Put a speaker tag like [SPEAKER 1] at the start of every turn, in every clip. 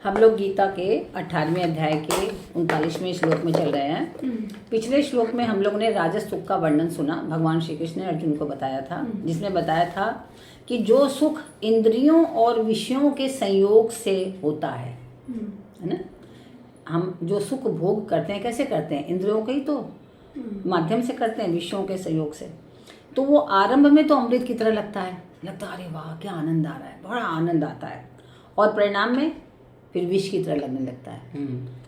[SPEAKER 1] हम लोग गीता के 18वें अध्याय के 39वें श्लोक में चल रहे हैं। पिछले श्लोक में हम लोग ने राजस सुख का वर्णन सुना। भगवान श्री कृष्ण ने अर्जुन को बताया था, जिसमें बताया था कि जो सुख इंद्रियों और विषयों के संयोग से होता है ना। हम जो सुख भोग करते हैं कैसे करते हैं? इंद्रियों के ही तो माध्यम से करते हैं, विषयों के संयोग से। तो वो आरंभ में तो अमृत की तरह लगता है, अरे वाह क्या आनंद आ रहा है, बड़ा आनंद आता है। और परिणाम में फिर विष की तरह लगने लगता है।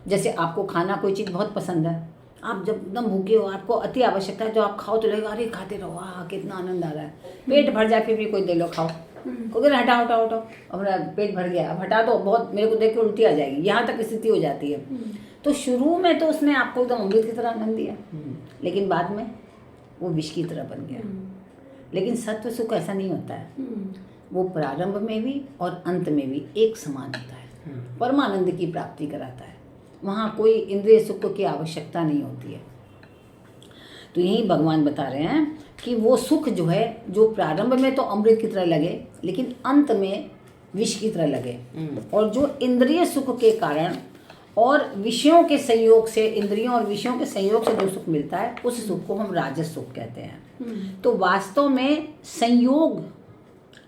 [SPEAKER 1] जैसे आपको खाना कोई चीज़ बहुत पसंद है, आप जब एकदम भूखे हो, आपको अति आवश्यकता है, तो आप खाओ तो लगेगा अरे खाते रहो, वाह कितना आनंद आ रहा है। पेट भर जाए फिर भी कोई दे लो खाओ, कोई हटाओ हटाओ हटाओ, अब पेट भर गया, अब हटा दो, बहुत मेरे को देख के उल्टी आ जाएगी, यहाँ तक स्थिति हो जाती है। तो शुरू में तो उसने आपको एकदम अमृत की तरह आनंद दिया, लेकिन बाद में वो विष की तरह बन गया। लेकिन सत्व सुख ऐसा नहीं होता है, वो प्रारंभ में भी और अंत में भी एक समान होता है, परमानंद की प्राप्ति कराता है। वहाँ कोई इंद्रिय सुख की आवश्यकता नहीं होती है। तो यही भगवान बता रहे हैं कि वो सुख जो है, जो प्रारंभ में तो अमृत की तरह लगे लेकिन अंत में विष की तरह लगे, और जो इंद्रिय सुख के कारण और विषयों के संयोग से, इंद्रियों और विषयों के संयोग से जो सुख मिलता है, उस सुख को हम राजस सुख कहते हैं। तो वास्तव में संयोग,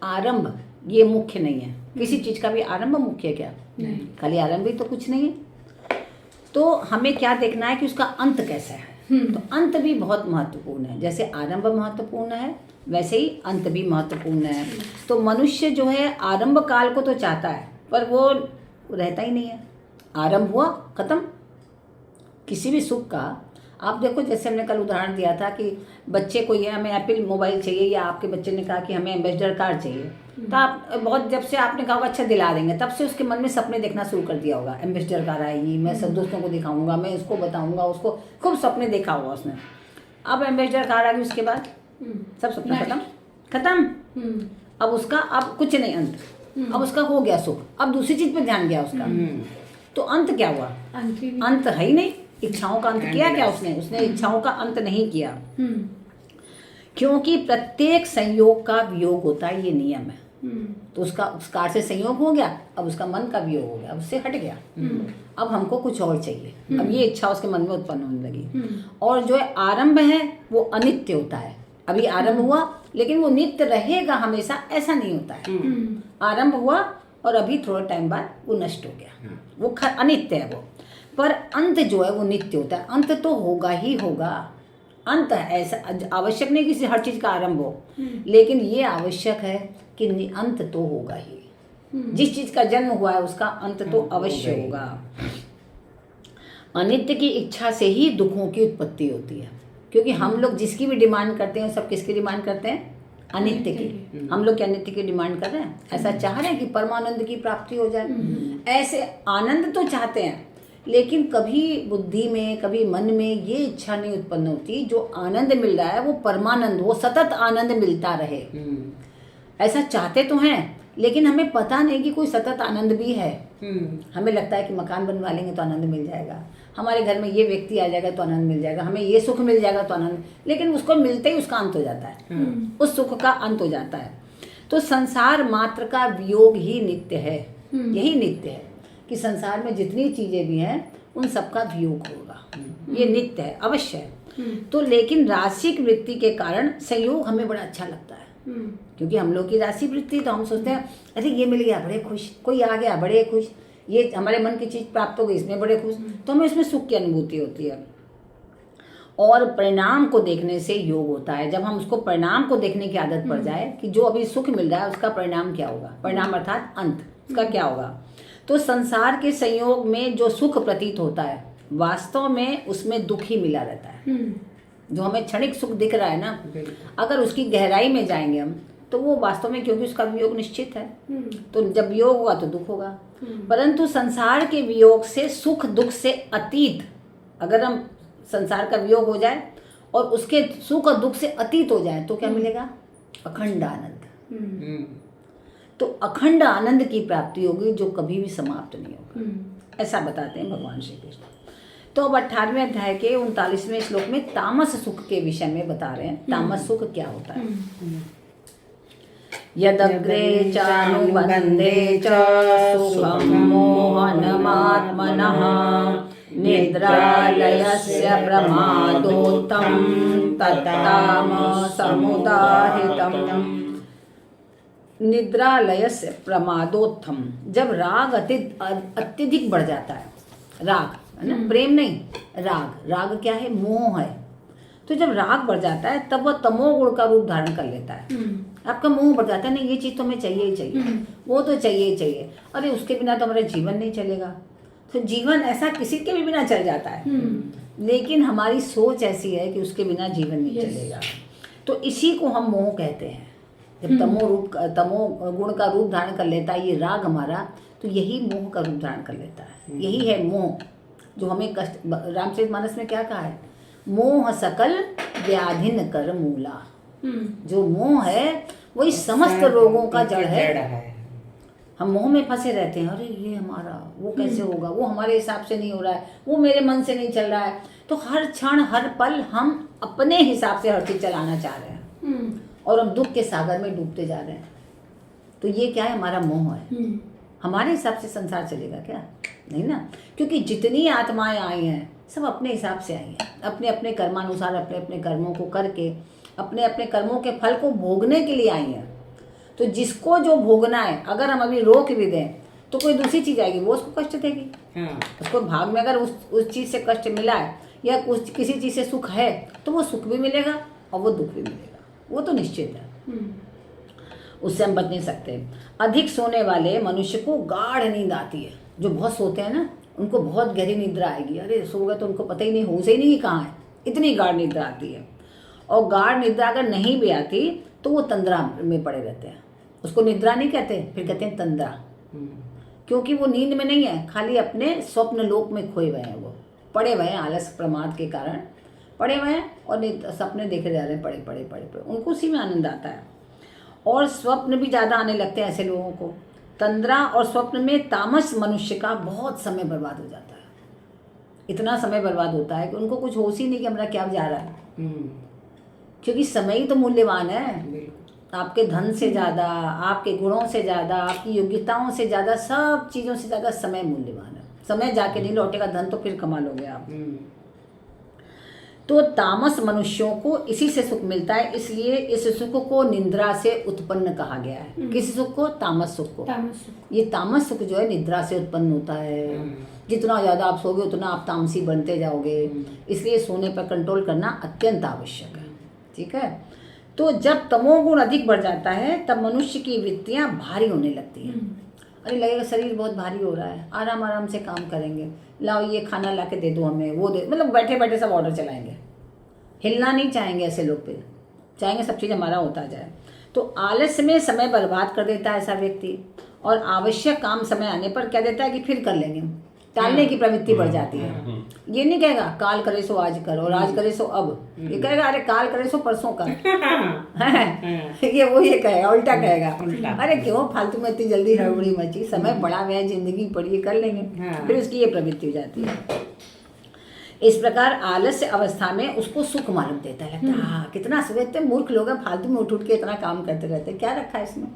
[SPEAKER 1] आरंभ ये मुख्य नहीं है। किसी चीज का भी आरंभ मुख्य है क्या? नहीं। खाली आरंभ ही तो कुछ नहीं है। तो हमें क्या देखना है कि उसका अंत कैसा है। तो अंत भी बहुत महत्वपूर्ण है। जैसे आरंभ महत्वपूर्ण है, वैसे ही अंत भी महत्वपूर्ण है। तो मनुष्य जो है आरंभ काल को तो चाहता है, पर वो रहता ही नहीं है। आरंभ हुआ खत्म। किसी भी सुख का आप देखो, जैसे हमने कल उदाहरण दिया था कि बच्चे को ये हमें एप्पल मोबाइल चाहिए, या आपके बच्चे ने कहा कि हमें एम्बेसडर कार चाहिए, तो आप बहुत, जब से आपने कहा अच्छा दिला देंगे, तब से उसके मन में सपने देखना शुरू कर दिया होगा। एम्बेसडर कार आएगी, मैं सब दोस्तों को दिखाऊंगा, मैं उसको बताऊंगा, उसको खूब सपने देखा होगा उसने। अब एम्बेसडर कार आ गई, उसके बाद सब सपना खत्म। अब उसका अब कुछ नहीं, अंत। अब उसका हो गया सुख, अब दूसरी चीज पे ध्यान गया उसका। तो अंत क्या हुआ? अंत है ही नहीं। इच्छाओं का अंत किया क्या उसने इच्छाओं का अंत नहीं किया। क्योंकि प्रत्येक संयोग का वियोग होता है, ये नियम है। तो उसका उस कार से संयोग हो गया, अब उसका मन का वियोग हो गया, उससे हट गया। अब हमको कुछ और चाहिए, अब ये इच्छा उसके मन में उत्पन्न होने लगी। और जो है आरंभ है वो अनित्य होता है। अभी आरंभ हुआ लेकिन वो नित्य रहेगा हमेशा, ऐसा नहीं होता है। आरंभ हुआ और अभी थोड़ा टाइम बाद वो नष्ट हो गया, वो अनित्य है वो। पर अंत जो है वो नित्य होता है। अंत तो होगा ही होगा। अंत ऐसा आवश्यक नहीं कि हर चीज का आरंभ हो, लेकिन ये आवश्यक है कि अंत तो होगा ही। जिस चीज का जन्म हुआ है उसका अंत तो अवश्य होगा। अनित्य की इच्छा से ही दुखों की उत्पत्ति होती है। क्योंकि हम लोग जिसकी भी डिमांड करते हैं, सब किसकी डिमांड करते हैं? अनित्य की। हम लोग क्या अनित्य की डिमांड कर रहे हैं? ऐसा चाह रहे हैं कि परमानंद की प्राप्ति हो जाए। ऐसे आनंद तो चाहते हैं, लेकिन कभी बुद्धि में, कभी मन में ये इच्छा नहीं उत्पन्न होती जो आनंद मिल रहा है वो परमानंद, वो सतत आनंद मिलता रहे। ऐसा चाहते तो हैं, लेकिन हमें पता नहीं कि कोई सतत आनंद भी है। हमें लगता है कि मकान बनवा लेंगे तो आनंद मिल जाएगा, हमारे घर में ये व्यक्ति आ जाएगा तो आनंद मिल जाएगा, हमें ये सुख मिल जाएगा तो आनंद, लेकिन उसको मिलते ही उसका अंत हो जाता है। उस सुख का अंत हो जाता है। तो संसार मात्र का वियोग ही नित्य है। यही नित्य है कि संसार में जितनी चीजें भी हैं उन सबका वियोग होगा, ये नित्य है, अवश्य है। तो लेकिन राशिक वृत्ति के कारण संयोग हमें बड़ा अच्छा लगता है। क्योंकि हम लोग की राशि वृत्ति, तो हम सोचते हैं अरे ये मिल गया बड़े खुश, कोई आ गया बड़े खुश, ये हमारे मन की चीज प्राप्त हो गई इसमें बड़े खुश, तो हमें इसमें सुख की अनुभूति होती है। और परिणाम को देखने से योग होता है। जब हम उसको परिणाम को देखने की आदत पड़ जाए कि जो अभी सुख मिल रहा है उसका परिणाम क्या होगा, परिणाम अर्थात अंत, उसका क्या होगा। तो संसार के संयोग में जो सुख प्रतीत होता है, वास्तव में उसमें दुख ही मिला रहता है। जो हमें क्षणिक सुख दिख रहा है ना, अगर उसकी गहराई में जाएंगे हम, तो वो वास्तव में, क्योंकि उसका वियोग निश्चित है, तो जब वियोग होगा तो दुख होगा। परंतु संसार के वियोग से, सुख दुख से अतीत, अगर हम संसार का वियोग हो जाए और उसके सुख और दुख से अतीत हो जाए तो क्या मिलेगा? अखंड आनंद। तो अखंड आनंद की प्राप्ति होगी जो कभी भी समाप्त नहीं होगा, ऐसा बताते हैं भगवान श्री कृष्ण। तो अब 18वें अध्याय के 39वें श्लोक में तामस सुख के विषय में बता रहे हैं। तामस सुख क्या होता है? यदग्रे चानुबन्धे च सुखं मोहनमात्मनः निद्रालयस्य प्रमादोत्थं तत्तामसमुदाहृतम्। निद्रालयस्य प्रमादोत्थम, जब राग अत्यधिक बढ़ जाता है, राग है ना, प्रेम नहीं, राग क्या है, मोह है। तो जब राग बढ़ जाता है तब वह तमोगुण का रूप धारण कर लेता है। आपका मोह बढ़ जाता है, नहीं ये चीज तो हमें चाहिए ही चाहिए, वो तो चाहिए ही चाहिए, अरे उसके बिना तो हमारा जीवन नहीं चलेगा। तो जीवन ऐसा किसी के भी बिना चल जाता है, लेकिन हमारी सोच ऐसी है कि उसके बिना जीवन नहीं चलेगा। तो इसी को हम मोह कहते हैं। जब तमो गुण का रूप धारण कर लेता है ये राग हमारा, तो यही मोह का रूप धारण कर लेता है। यही है मोह जो हमें कष्ट, रामचरितमानस में क्या कहा है, मोह सकल व्याधिन कर मूला। जो मोह है वही समस्त रोगों का जड़ है। हम मोह में फंसे रहते हैं, अरे ये हमारा, वो कैसे होगा, वो हमारे हिसाब से नहीं हो रहा है, वो मेरे मन से नहीं चल रहा है। तो हर क्षण हर पल हम अपने हिसाब से हर चीज चलाना चाह रहे हैं और हम दुख के सागर में डूबते जा रहे हैं। तो ये क्या है, हमारा मोह है। हमारे हिसाब से संसार चलेगा क्या? नहीं ना, क्योंकि जितनी आत्माएं आई हैं सब अपने हिसाब से आई हैं, अपने अपने कर्मानुसार अपने अपने कर्मों को करके अपने अपने कर्मों के फल को भोगने के लिए आई हैं। तो जिसको जो भोगना है, अगर हम अभी रोक भी दें तो कोई दूसरी चीज आएगी, वो उसको कष्ट देगी। उसको भाग में अगर उस चीज से कष्ट मिला है या किसी चीज से सुख है तो वो सुख भी मिलेगा और वो दुख भी मिलेगा, वो तो निश्चित है, उससे हम बच नहीं सकते। अधिक सोने वाले मनुष्य को गाढ़ नींद आती है। जो बहुत सोते हैं ना उनको बहुत गहरी निद्रा आएगी, अरे सो गए तो उनको पता ही नहीं, होश ही नहीं कहाँ है, इतनी गाढ़ निद्रा आती है। और गाढ़ निद्रा अगर नहीं भी आती तो वो तंद्रा में पड़े रहते हैं। उसको निद्रा नहीं कहते, फिर कहते हैं तंद्रा, क्योंकि वो नींद में नहीं है, खाली अपने स्वप्न लोक में खोए हुए हैं, वो पड़े हुए हैं, आलस प्रमाद के कारण पड़े हुए हैं और सपने देखे जा रहे हैं, पड़े उनको उसी में आनंद आता है। और स्वप्न भी ज़्यादा आने लगते हैं ऐसे लोगों को। तंद्रा और स्वप्न में तामस मनुष्य का बहुत समय बर्बाद हो जाता है। इतना समय बर्बाद होता है कि उनको कुछ होश ही नहीं कि हमारा क्या जा रहा है, क्योंकि समय ही तो मूल्यवान है। आपके धन से ज़्यादा, आपके गुणों से ज़्यादा, आपकी योग्यताओं से ज़्यादा, सब चीज़ों से ज़्यादा समय मूल्यवान है। समय जाके नहीं लौटेगा, धन तो फिर कमा लोगे आप। तो तामस मनुष्यों को इसी से सुख मिलता है, इसलिए इस सुख को निद्रा से उत्पन्न कहा गया है। किस सुख को? तामस सुख को। ये तामस सुख जो है निद्रा से उत्पन्न होता है। जितना ज़्यादा आप सोगे उतना आप तामसी बनते जाओगे, इसलिए सोने पर कंट्रोल करना अत्यंत आवश्यक है। ठीक है, तो जब तमोगुण अधिक बढ़ जाता है तब मनुष्य की वृत्तियां भारी होने लगती हैं। अरे लगेगा शरीर बहुत भारी हो रहा है, आराम आराम से काम करेंगे, लाओ ये खाना ला के दे दो हमें, वो दे, मतलब बैठे बैठे सब ऑर्डर चलाएंगे, हिलना नहीं चाहेंगे। ऐसे लोग फिर चाहेंगे सब चीज़ हमारा होता जाए। तो आलस्य में समय बर्बाद कर देता है ऐसा व्यक्ति, और आवश्यक काम समय आने पर क्या देता है कि फिर कर लेंगे, टालने की प्रवृत्ति बढ़ जाती है। ये नहीं कहेगा काल करे सो आज कर और आज करे सो अब, ये कहेगा अरे काल करे सो परसों कर। ये कहेगा, उल्टा कहेगा, अरे क्यों फालतू में इतनी जल्दी हड़बड़ी मची, समय पड़ा हुआ है, जिंदगी पड़ी है, कर लेंगे। फिर उसकी ये प्रवृत्ति हो जाती है। इस प्रकार आलस्य अवस्था में उसको सुख मालूम देता है, लगता है हाँ कितना सुख। इतने मूर्ख लोग हैं, फालतू में उठ के इतना काम करते रहते हैं, क्या रखा है इसमें।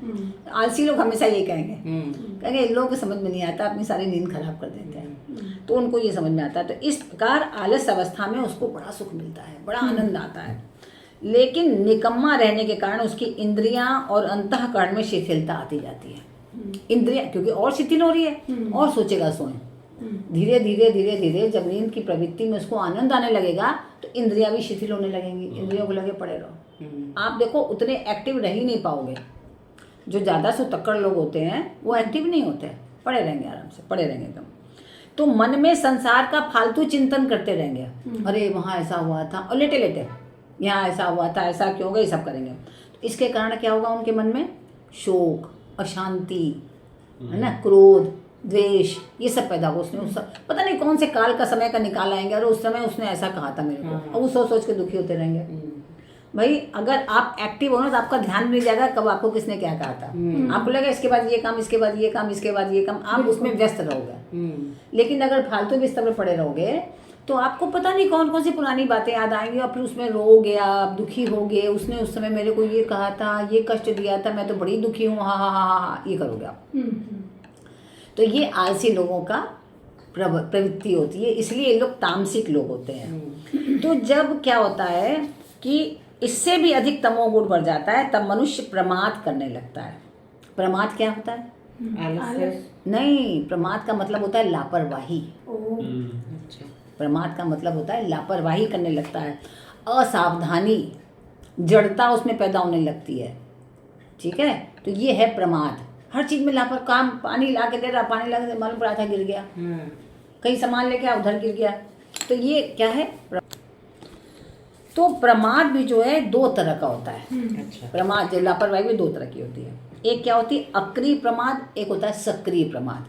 [SPEAKER 1] आलसी लोग हमेशा ये कहेंगे इन लोगों को समझ में नहीं आता, अपनी सारी नींद खराब कर देते हैं, तो उनको ये समझ में आता है। तो इस प्रकार आलस्य अवस्था में उसको बड़ा सुख मिलता है, बड़ा आनंद आता है। लेकिन निकम्मा रहने के कारण उसकी इंद्रियां और अंतःकरण में शिथिलता आती जाती है। इंद्रियां क्योंकि और शिथिल हो रही है, और सोचेगा सोएं। धीरे धीरे धीरे धीरे जब नींद की प्रवृत्ति में उसको आनंद आने लगेगा तो इंद्रियां भी शिथिल होने लगेंगी, इंद्रियों को लगे पड़े रहो। आप देखो उतने एक्टिव रह ही नहीं पाओगे। जो ज़्यादा सुतक्कड़ लोग होते हैं वो एक्टिव नहीं होते, पड़े रहेंगे, आराम से पड़े रहेंगे एकदम। तो मन में संसार का फालतू चिंतन करते रहेंगे, अरे वहाँ ऐसा हुआ था, और लेटे लेटे यहाँ ऐसा हुआ था, ऐसा क्यों गए, सब करेंगे। तो इसके कारण क्या होगा, उनके मन में शोक, अशांति, है ना, क्रोध, द्वेष, ये सब पैदा हो। उसने पता नहीं कौन से काल का समय का निकाल आएंगे, अरे उस समय उसने ऐसा कहा था मेरे को, और वो सोच सोच के दुखी होते रहेंगे। भाई अगर आप एक्टिव हो ना तो आपका ध्यान नहीं जाएगा कब आपको किसने क्या कहा था। आपको लगेगा इसके बाद ये काम, इसके बाद ये काम, इसके बाद ये काम, आप उसमें व्यस्त रहोगे। लेकिन अगर फालतू बिस्तर पर पड़े रहोगे तो आपको पता नहीं कौन कौन सी पुरानी बातें याद आएंगी और फिर उसमें रोगे, आप दुखी होगे, उसने उस समय मेरे को ये कहा था, ये कष्ट दिया था, मैं तो बड़ी दुखी हूँ, हाँ हाँ हाँ हाँ हाँ, ये करोगे आप। तो ये आलसी लोगों का प्रवृत्ति होती है, इसलिए ये लोग तामसिक लोग होते हैं। तो जब क्या होता है कि इससे भी अधिक तमोगुण बढ़ जाता है, तब मनुष्य प्रमाद करने लगता है। प्रमाद क्या होता है? नहीं, प्रमाद का मतलब होता है लापरवाही। प्रमाद का मतलब होता है लापरवाही करने लगता है, असावधानी, जड़ता उसमें पैदा होने लगती है। ठीक है, तो ये है प्रमाद। हर चीज में लापर, काम पानी ला के दे रहा, पानी ला के मालूम पड़ा था गिर गया, कहीं सामान लेके आ उधर गिर गया, तो ये क्या है? तो प्रमाद भी जो है दो तरह का होता है। अच्छा। प्रमाद जो लापरवाही भी दो तरह की होती है। एक क्या होती है? अक्रिय प्रमाद, एक होता है सक्रिय प्रमाद।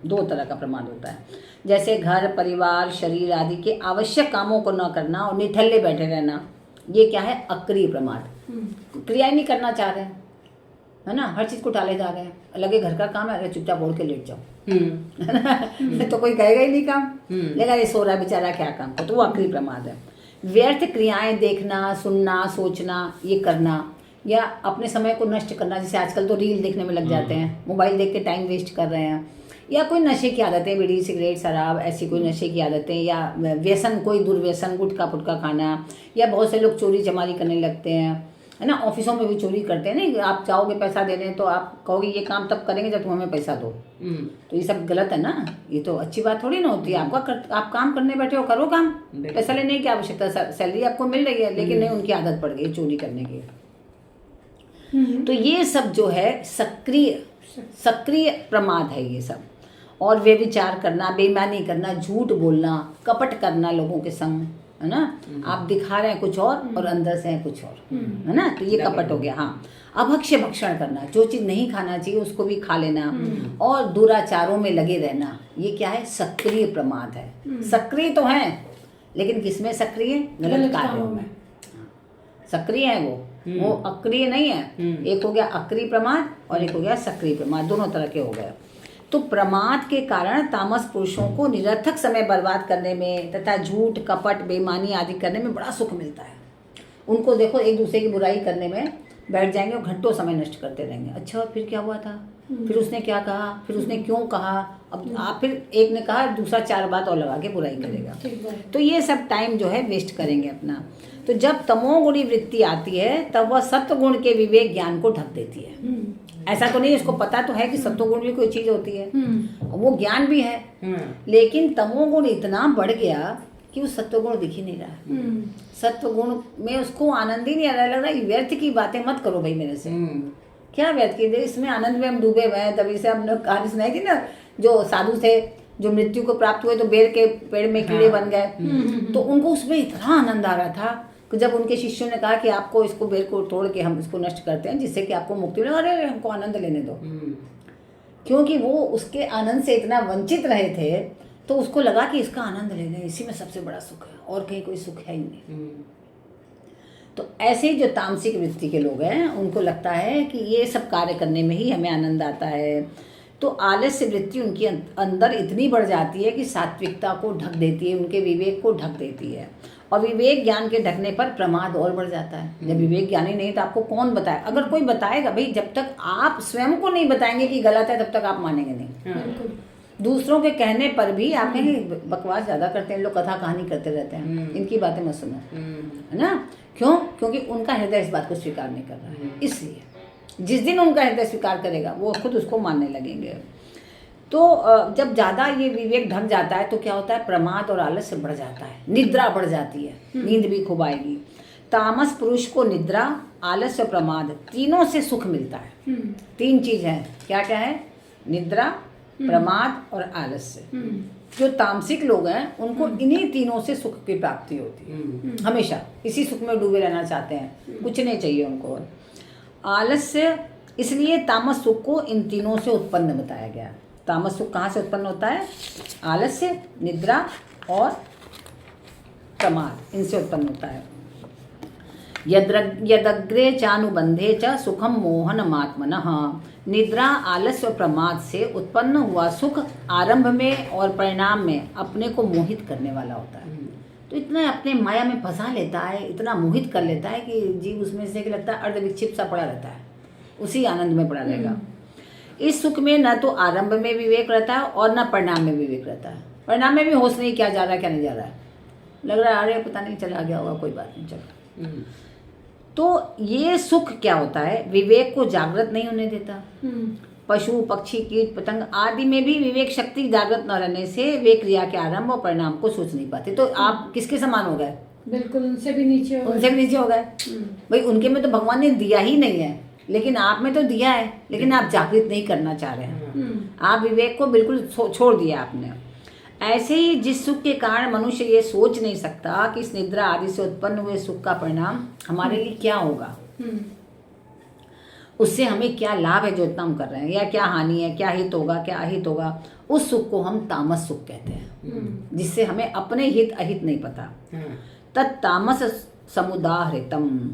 [SPEAKER 1] दो तरह का प्रमाद होता है। जैसे घर, परिवार, शरीर आदि के आवश्यक कामों को न करना और निठल्ले बैठे रहना, ये क्या है? अक्रिय प्रमाद। क्रियाएं नहीं करना चाह रहे हैं, है ना, हर चीज को टाले जा रहे हैं, लगे घर का काम है, अरे चुपचाप ओढ़ के लेट जाओ, है ना, तो कोई कहेगा ही नहीं काम, लेगा ये सो रहा है बेचारा, क्या काम को, तो वो अक्रिय प्रमाद है। व्यर्थ क्रियाएं देखना, सुनना, सोचना, ये करना, या अपने समय को नष्ट करना, जैसे आजकल तो रील देखने में लग जाते हैं, मोबाइल देख के टाइम वेस्ट कर रहे हैं, या कोई नशे की आदतें, बीड़ी, सिगरेट, शराब, ऐसी कोई नशे की आदतें, या व्यसन, कोई दुर्व्यसन, गुटखा फुटका खाना, या बहुत से लोग चोरी चमारी करने लगते हैं, है ना, ऑफिसों में भी चोरी करते हैं। नहीं, आप जाओगे पैसा देने तो आप कहोगे ये काम तब करेंगे जब तुम हमें पैसा दो, तो ये सब गलत है ना, ये तो अच्छी बात थोड़ी ना होती है। आप काम करने बैठे हो, करो काम, पैसा लेने की आवश्यकता, सैलरी आपको मिल रही है, लेकिन नहीं, उनकी आदत पड़ गई चोरी करने की। तो ये सब जो है सक्रिय प्रमाद है ये सब। और वे विचार करना, बेईमानी करना, झूठ बोलना, कपट करना लोगों के संग, है ना, आप दिखा रहे हैं कुछ और अंदर से है कुछ और, है ना, तो ये कपट हो गया। हाँ, अभक्ष्य भक्षण करना, जो चीज नहीं खाना चाहिए उसको भी खा लेना, और दुराचारों में लगे रहना, ये क्या है? सक्रिय प्रमाद है। सक्रिय तो है, लेकिन किसमें सक्रिय? गलत कार्यों में सक्रिय है वो अक्रिय नहीं है। एक हो गया अक्रिय प्रमाद और एक हो गया सक्रिय प्रमाद, दोनों तरह के हो गए। तो प्रमाद के कारण तामस पुरुषों को निरर्थक समय बर्बाद करने में तथा झूठ, कपट, बेईमानी आदि करने में बड़ा सुख मिलता है। उनको देखो, एक दूसरे की बुराई करने में बैठ जाएंगे और घंटों समय नष्ट करते रहेंगे। अच्छा, फिर क्या हुआ था, फिर उसने क्या कहा, फिर उसने क्यों कहा, अब आप फिर एक ने कहा, दूसरा चार बात और लगा के बुराई करेगा, तो ये सब टाइम जो है वेस्ट करेंगे अपना। तो जब तमोगुणी वृत्ति आती है तब वह सत्वगुण के विवेक ज्ञान को ढक देती है। ऐसा तो नहीं, उसको पता तो है कि सत्वगुण भी कोई चीज होती है, वो ज्ञान भी है, लेकिन तमोगुण इतना बढ़ गया कि वो सत्वगुण दिख ही नहीं रहा। सत्वगुण में उसको आनंद ही नहीं आ रहा, लग रहा है व्यर्थ की बातें मत करो भाई मेरे से, क्या व्यर्थ की, इसमें आनंद में हम डूबे हुए हैं। तभी से हमने कहानी सुनाई थी ना, जो साधु थे जो मृत्यु को प्राप्त हुए तो बेर के पेड़ में कीड़े बन गए, तो उनको उसमें इतना आनंद आ रहा था कि जब उनके शिष्यों ने कहा कि आपको इसको बेर को तोड़ के हम इसको नष्ट करते हैं जिससे कि आपको मुक्ति मिले, अरे हमको आनंद लेने दो, क्योंकि वो उसके आनंद से इतना वंचित रहे थे, तो उसको लगा कि इसका आनंद लेना, इसी में सबसे बड़ा सुख है, और कहीं कोई सुख है ही नहीं। तो ऐसे ही जो तामसिक वृत्ति के लोग हैं उनको लगता है कि ये सब कार्य करने में ही हमें आनंद आता है। तो आलस्य वृत्ति उनके अंदर इतनी बढ़ जाती है कि सात्विकता को ढक देती है, उनके विवेक को ढक देती है, और विवेक ज्ञान के ढकने पर प्रमाद और बढ़ जाता है। जब विवेक ज्ञान ही नहीं तो आपको कौन बताए, अगर कोई बताएगा भाई, जब तक आप स्वयं को नहीं बताएंगे कि गलत है तब तक आप मानेंगे नहीं। दूसरों के कहने पर भी आप कहेंगे बकवास ज्यादा करते हैं लोग, कथा कहानी करते रहते हैं, इनकी बातें मत सुनो, है ना, क्यों? क्योंकि उनका हृदय इस बात को स्वीकार नहीं कर रहा है। इसलिए जिस दिन उनका हृदय स्वीकार करेगा वो खुद उसको मानने लगेंगे। तो जब ज़्यादा ये विवेक ढक जाता है तो क्या होता है? प्रमाद और आलस्य बढ़ जाता है, निद्रा बढ़ जाती है, नींद भी खूब आएगी। तामस पुरुष को निद्रा, आलस्य और प्रमाद तीनों से सुख मिलता है। तीन चीज है, क्या क्या है? निद्रा, प्रमाद और आलस्य। जो तामसिक लोग हैं उनको इन्हीं तीनों से सुख की प्राप्ति होती है, हमेशा इसी सुख में डूबे रहना चाहते हैं, कुछ नहीं चाहिए उनको। आलस्य, इसलिए तामस सुख को इन तीनों से उत्पन्न बताया गया। तामस सुख कहाँ से उत्पन्न होता है? आलस्य, निद्रा और प्रमाद, इनसे उत्पन्न होता है। यदग्रे चानुबंधे च सुखम मोहनमात्मनः। निद्रा, आलस्य और प्रमाद से उत्पन्न हुआ सुख आरंभ में और परिणाम में अपने को मोहित करने वाला होता है। तो इतना अपने माया में फंसा लेता है, इतना मोहित कर लेता है कि जीव उसमें से लगता है अर्धविक्षिप्त सा पड़ा रहता है, उसी आनंद में पड़ा रहेगा। इस सुख में न तो आरंभ में विवेक रहता है और न परिणाम में विवेक रहता है। परिणाम में भी होश नहीं, क्या जा रहा है क्या नहीं जा रहा है, लग रहा है अरे पता नहीं चला गया होगा, कोई बात नहीं चला। तो ये सुख क्या होता है, विवेक को जागृत नहीं होने देता। पशु पक्षी कीट पतंग आदि में भी विवेक शक्ति जागृत न रहने से वे क्रिया के आरंभ और परिणाम को सोच नहीं पाते। तो आप किसके समान हो गए?
[SPEAKER 2] बिल्कुल उनसे भी नीचे हो
[SPEAKER 1] गए। भाई उनके में तो भगवान ने दिया ही नहीं है, लेकिन आप में तो दिया है, लेकिन आप जागृत नहीं करना चाह रहे हैं। आप विवेक को बिल्कुल छोड़ दिया आपने। ऐसे ही जिस सुख के कारण मनुष्य ये सोच नहीं सकता कि इस निद्रा आदि से उत्पन्न हुए सुख का परिणाम हमारे लिए क्या होगा, उससे हमें क्या लाभ है जो इतना हम कर रहे हैं, या क्या हानि है, क्या हित होगा, क्या अहित होगा, उस सुख को हम तामस सुख कहते हैं, जिससे हमें अपने हित अहित नहीं पता। तत्तामस समुदाहृतम,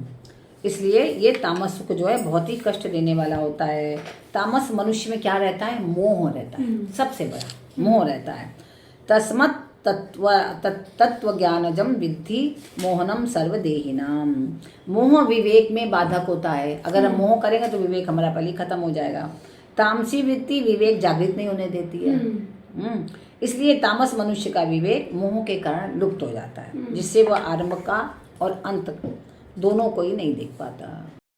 [SPEAKER 1] इसलिए ये तामस सुख जो है बहुत ही कष्ट देने वाला होता है। तामस मनुष्य में क्या रहता है, मोह रहता है, सबसे बड़ा मोह रहता है। तस्मत् तत्व ज्ञानजम विद्धि मोहनम सर्वदेहिनाम, मोह विवेक में बाधक होता है। अगर हम मोह करेंगे तो विवेक हमारा पहले खत्म हो जाएगा। तामसी वृत्ति विवेक जागृत नहीं होने देती है। इसलिए तामस मनुष्य का विवेक मोह के कारण लुप्त हो जाता है, जिससे वह आरंभ का और अंत दोनों को ही नहीं देख पाता।